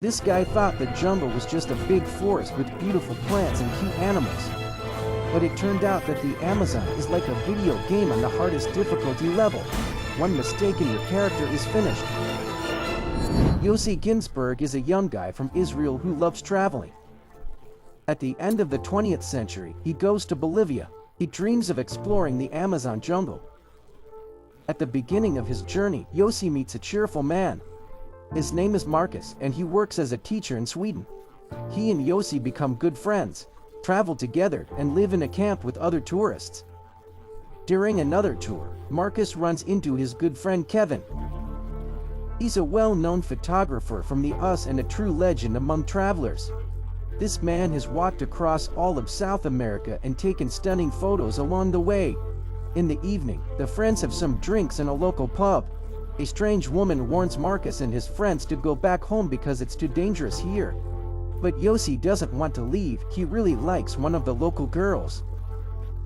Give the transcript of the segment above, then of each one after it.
This guy thought the jungle was just a big forest with beautiful plants and cute animals. But it turned out that the Amazon is like a video game on the hardest difficulty level. One mistake and your character is finished. Yossi Ginsburg is a young guy from Israel who loves traveling. At the end of the 20th century, he goes to Bolivia. He dreams of exploring the Amazon jungle. At the beginning of his journey, Yossi meets a cheerful man. His name is Marcus, and he works as a teacher in Sweden. He and Yossi become good friends, travel together, and live in a camp with other tourists. During another tour, Marcus runs into his good friend Kevin. He's a well-known photographer from the US and a true legend among travelers. This man has walked across all of South America and taken stunning photos along the way. In the evening, the friends have some drinks in a local pub. A strange woman warns Marcus and his friends to go back home because it's too dangerous here. But Yossi doesn't want to leave. He really likes one of the local girls.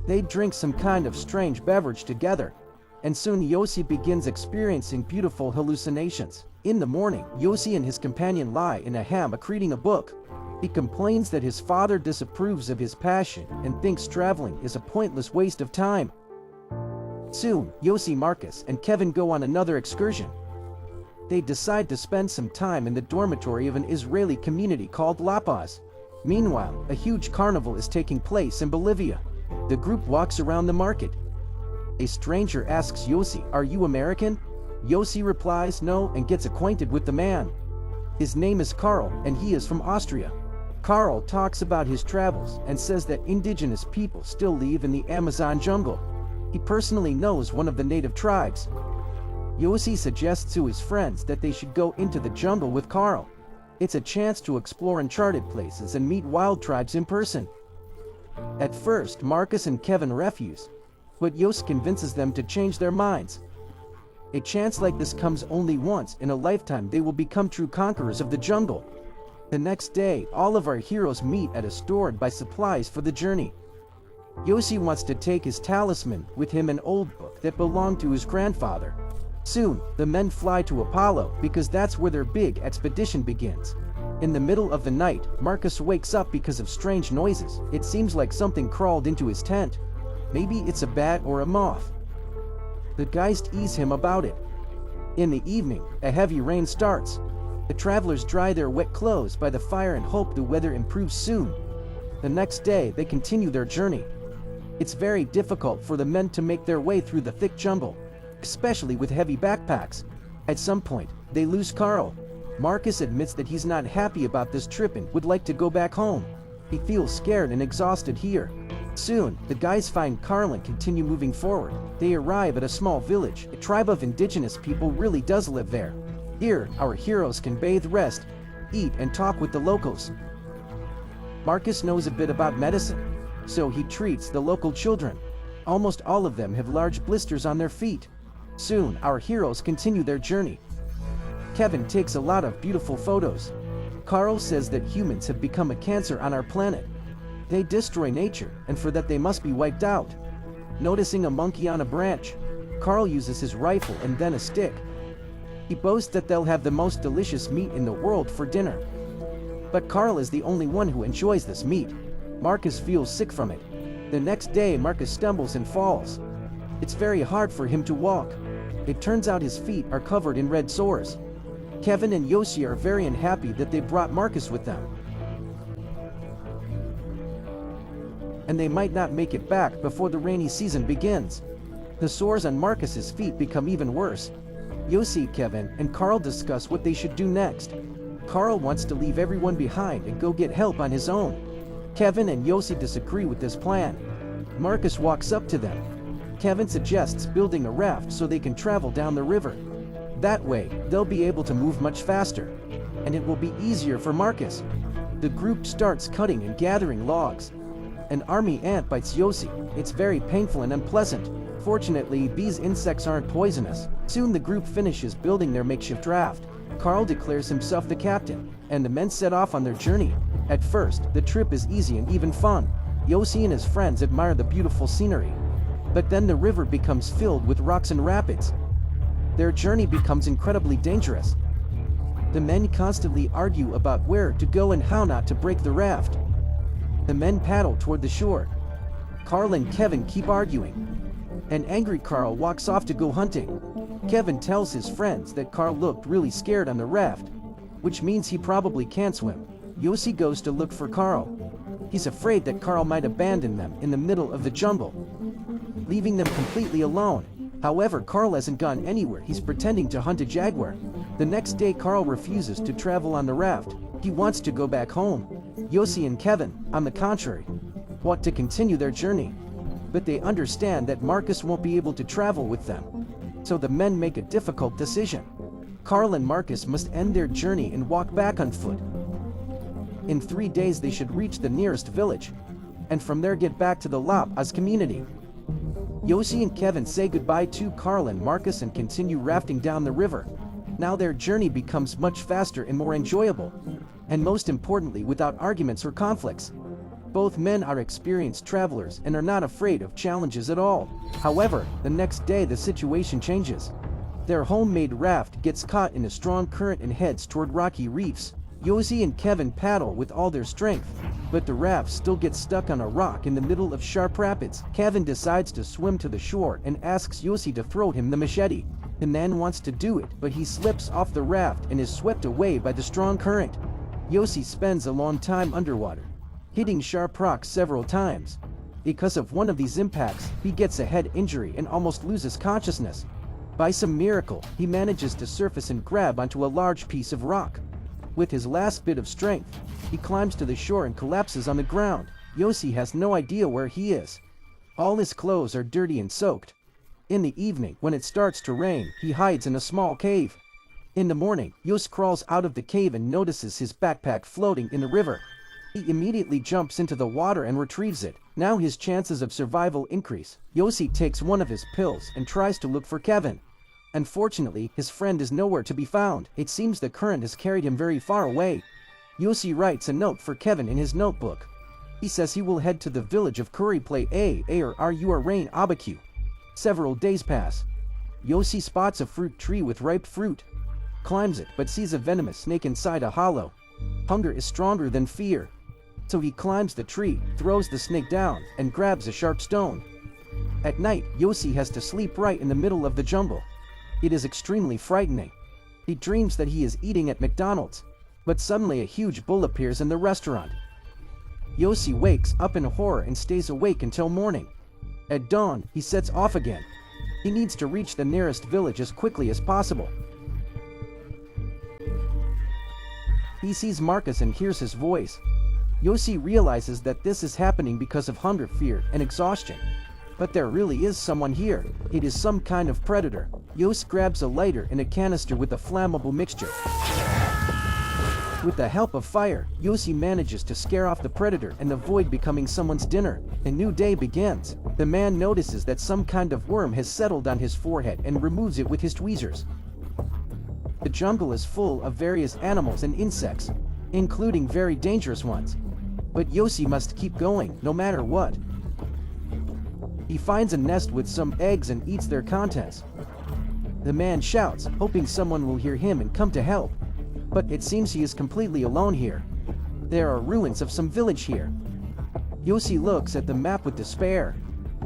They drink some kind of strange beverage together, and soon Yossi begins experiencing beautiful hallucinations. In the morning, Yossi and his companion lie in a hammock reading a book. He complains that his father disapproves of his passion and thinks traveling is a pointless waste of time. Soon, Yossi, Marcus, and Kevin go on another excursion. They decide to spend some time in the dormitory of an Israeli community called La Paz. Meanwhile, a huge carnival is taking place in Bolivia. The group walks around the market. A stranger asks Yossi, "Are you American?" Yossi replies no and gets acquainted with the man. His name is Carl, and he is from Austria. Carl talks about his travels and says that indigenous people still live in the Amazon jungle. He personally knows one of the native tribes. Yossi suggests to his friends that they should go into the jungle with Carl. It's a chance to explore uncharted places and meet wild tribes in person. At first, Marcus and Kevin refuse, but Yossi convinces them to change their minds. A chance like this comes only once in a lifetime. They will become true conquerors of the jungle. The next day, all of our heroes meet at a store and buy supplies for the journey. Yossi wants to take his talisman with him, an old book that belonged to his grandfather. Soon, the men fly to Apollo because that's where their big expedition begins. In the middle of the night, Marcus wakes up because of strange noises. It seems like something crawled into his tent. Maybe it's a bat or a moth. The guys tease him about it. In the evening, a heavy rain starts. The travelers dry their wet clothes by the fire and hope the weather improves soon. The next day, they continue their journey. It's very difficult for the men to make their way through the thick jungle, especially with heavy backpacks. At some point, they lose Carl. Marcus admits that he's not happy about this trip and would like to go back home. He feels scared and exhausted here. Soon, the guys find Carl and continue moving forward. They arrive at a small village. A tribe of indigenous people really does live there. Here, our heroes can bathe, rest, eat, and talk with the locals. Marcus knows a bit about medicine, so he treats the local children. Almost all of them have large blisters on their feet. Soon, our heroes continue their journey. Kevin takes a lot of beautiful photos. Carl says that humans have become a cancer on our planet. They destroy nature, and for that they must be wiped out. Noticing a monkey on a branch, Carl uses his rifle and then a stick. He boasts that they'll have the most delicious meat in the world for dinner. But Carl is the only one who enjoys this meat. Marcus feels sick from it. The next day, Marcus stumbles and falls. It's very hard for him to walk. It turns out his feet are covered in red sores. Kevin and Yossi are very unhappy that they brought Marcus with them, and they might not make it back before the rainy season begins. The sores on Marcus's feet become even worse. Yossi, Kevin, and Carl discuss what they should do next. Carl wants to leave everyone behind and go get help on his own. Kevin and Yossi disagree with this plan. Marcus walks up to them. Kevin suggests building a raft so they can travel down the river. That way, they'll be able to move much faster, and it will be easier for Marcus. The group starts cutting and gathering logs. An army ant bites Yossi. It's very painful and unpleasant. Fortunately, these insects aren't poisonous. Soon the group finishes building their makeshift raft. Carl declares himself the captain, and the men set off on their journey. At first, the trip is easy and even fun. Yossi and his friends admire the beautiful scenery. But then the river becomes filled with rocks and rapids. Their journey becomes incredibly dangerous. The men constantly argue about where to go and how not to break the raft. The men paddle toward the shore. Carl and Kevin keep arguing. An angry Carl walks off to go hunting. Kevin tells his friends that Carl looked really scared on the raft, which means he probably can't swim. Yossi goes to look for Carl. He's afraid that Carl might abandon them in the middle of the jungle, leaving them completely alone. However, Carl hasn't gone anywhere. He's pretending to hunt a jaguar. The next day, Carl refuses to travel on the raft. He wants to go back home. Yossi and Kevin, on the contrary, want to continue their journey, but they understand that Marcus won't be able to travel with them. So the men make a difficult decision. Carl and Marcus must end their journey and walk back on foot. In 3 days they should reach the nearest village, and from there get back to the La Paz community. Yossi and Kevin say goodbye to Carl and Marcus and continue rafting down the river. Now their journey becomes much faster and more enjoyable, and most importantly, without arguments or conflicts. Both men are experienced travelers and are not afraid of challenges at all. However, the next day the situation changes. Their homemade raft gets caught in a strong current and heads toward rocky reefs. Yossi and Kevin paddle with all their strength, but the raft still gets stuck on a rock in the middle of sharp rapids. Kevin decides to swim to the shore and asks Yossi to throw him the machete. The man wants to do it, but he slips off the raft and is swept away by the strong current. Yossi spends a long time underwater, hitting sharp rocks several times. Because of one of these impacts, he gets a head injury and almost loses consciousness. By some miracle, he manages to surface and grab onto a large piece of rock. With his last bit of strength, he climbs to the shore and collapses on the ground. Yossi has no idea where he is. All his clothes are dirty and soaked. In the evening, when it starts to rain, he hides in a small cave. In the morning, Yossi crawls out of the cave and notices his backpack floating in the river. He immediately jumps into the water and retrieves it. Now his chances of survival increase. Yossi takes one of his pills and tries to look for Kevin. Unfortunately, his friend is nowhere to be found. It seems the current has carried him very far away. Yossi writes a note for Kevin in his notebook. He says he will head to the village of Curryplay or Rain Abaku. Several days pass. Yossi spots a fruit tree with ripe fruit, climbs it, but sees a venomous snake inside a hollow. Hunger is stronger than fear, so he climbs the tree, throws the snake down, and grabs a sharp stone. At night, Yossi has to sleep right in the middle of the jungle. It is extremely frightening. He dreams that he is eating at McDonald's, but suddenly a huge bull appears in the restaurant. Yossi wakes up in horror and stays awake until morning. At dawn, he sets off again. He needs to reach the nearest village as quickly as possible. He sees Marcus and hears his voice. Yossi realizes that this is happening because of hunger, fear, and exhaustion. But there really is someone here. It is some kind of predator. Yossi grabs a lighter and a canister with a flammable mixture. With the help of fire, Yossi manages to scare off the predator and avoid becoming someone's dinner. A new day begins. The man notices that some kind of worm has settled on his forehead and removes it with his tweezers. The jungle is full of various animals and insects, including very dangerous ones. But Yossi must keep going, no matter what. He finds a nest with some eggs and eats their contents. The man shouts, hoping someone will hear him and come to help. But it seems he is completely alone here. There are ruins of some village here. Yossi looks at the map with despair.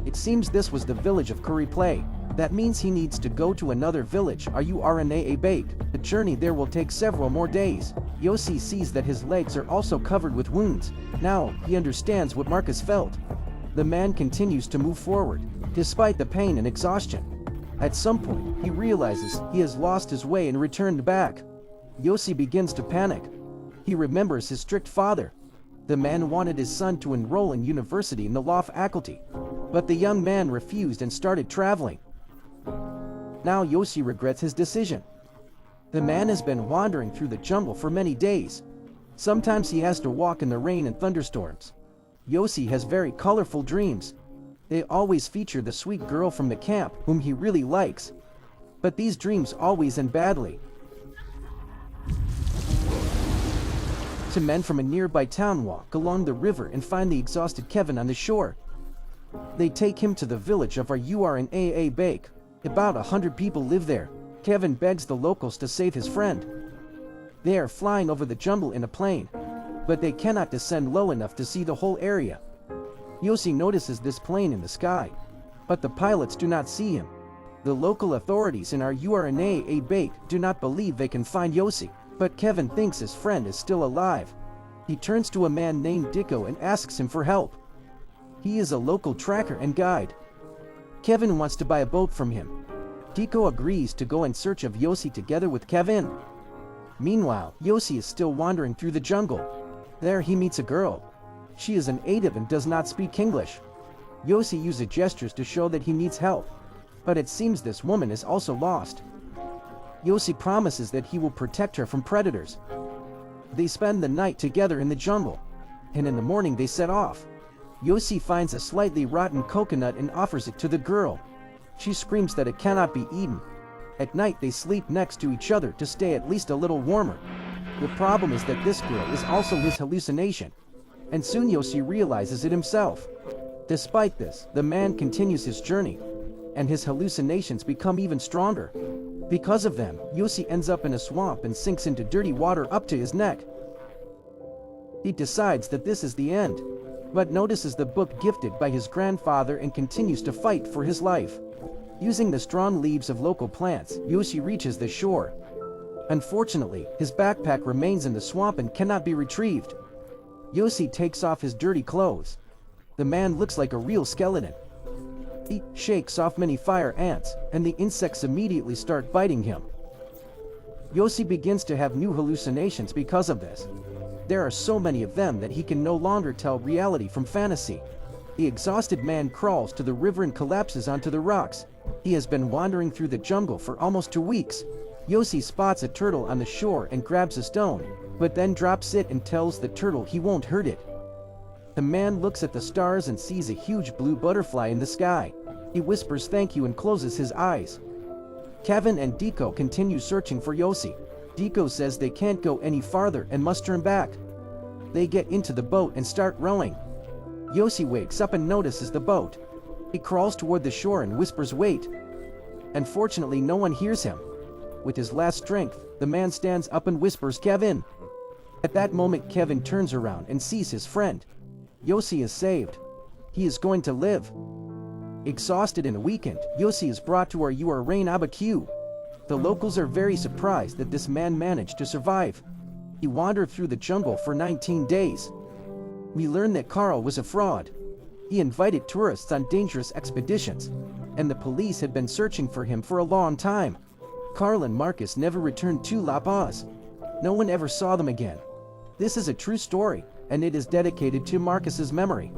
It seems this was the village of Curryplay. That means he needs to go to another village, Runa Bake. The journey there will take several more days. Yossi sees that his legs are also covered with wounds. Now, he understands what Marcus felt. The man continues to move forward, despite the pain and exhaustion. At some point, he realizes he has lost his way and returned back. Yossi begins to panic. He remembers his strict father. The man wanted his son to enroll in university in the law faculty, but the young man refused and started traveling. Now Yossi regrets his decision. The man has been wandering through the jungle for many days. Sometimes he has to walk in the rain and thunderstorms. Yossi has very colorful dreams. They always feature the sweet girl from the camp whom he really likes. But these dreams always end badly. Two men from a nearby town walk along the river and find the exhausted Kevin on the shore. They take him to the village of Runa Bake. About 100 people live there. Kevin begs the locals to save his friend. They are flying over the jungle in a plane, but they cannot descend low enough to see the whole area. Yossi notices this plane in the sky, but the pilots do not see him. The local authorities in our URNA base do not believe they can find Yossi, but Kevin thinks his friend is still alive. He turns to a man named Dicko and asks him for help. He is a local tracker and guide. Kevin wants to buy a boat from him. Dicko agrees to go in search of Yossi together with Kevin. Meanwhile, Yossi is still wandering through the jungle. There he meets a girl. She is an native and does not speak English. Yossi uses gestures to show that he needs help, but it seems this woman is also lost. Yossi promises that he will protect her from predators. They spend the night together in the jungle, and in the morning they set off. Yossi finds a slightly rotten coconut and offers it to the girl. She screams that it cannot be eaten. At night they sleep next to each other to stay at least a little warmer. The problem is that this girl is also his hallucination, and soon Yossi realizes it himself. Despite this, the man continues his journey, and his hallucinations become even stronger. Because of them, Yossi ends up in a swamp and sinks into dirty water up to his neck. He decides that this is the end, but notices the book gifted by his grandfather and continues to fight for his life. Using the strong leaves of local plants, Yossi reaches the shore. Unfortunately, his backpack remains in the swamp and cannot be retrieved. Yossi takes off his dirty clothes. The man looks like a real skeleton. He shakes off many fire ants, and the insects immediately start biting him. Yossi begins to have new hallucinations because of this. There are so many of them that he can no longer tell reality from fantasy. The exhausted man crawls to the river and collapses onto the rocks. He has been wandering through the jungle for almost 2 weeks. Yossi spots a turtle on the shore and grabs a stone, but then drops it and tells the turtle he won't hurt it. The man looks at the stars and sees a huge blue butterfly in the sky. He whispers thank you and closes his eyes. Kevin and Dicko continue searching for Yossi. Dicko says they can't go any farther and must turn back. They get into the boat and start rowing. Yossi wakes up and notices the boat. He crawls toward the shore and whispers wait. Unfortunately, no one hears him. With his last strength, the man stands up and whispers Kevin. At that moment, Kevin turns around and sees his friend. Yossi is saved. He is going to live. Exhausted and weakened, Yossi is brought to our URNA barbecue. The locals are very surprised that this man managed to survive. He wandered through the jungle for 19 days. We learn that Carl was a fraud. He invited tourists on dangerous expeditions, and the police had been searching for him for a long time. Carl and Marcus never returned to La Paz. No one ever saw them again. This is a true story, and it is dedicated to Marcus's memory.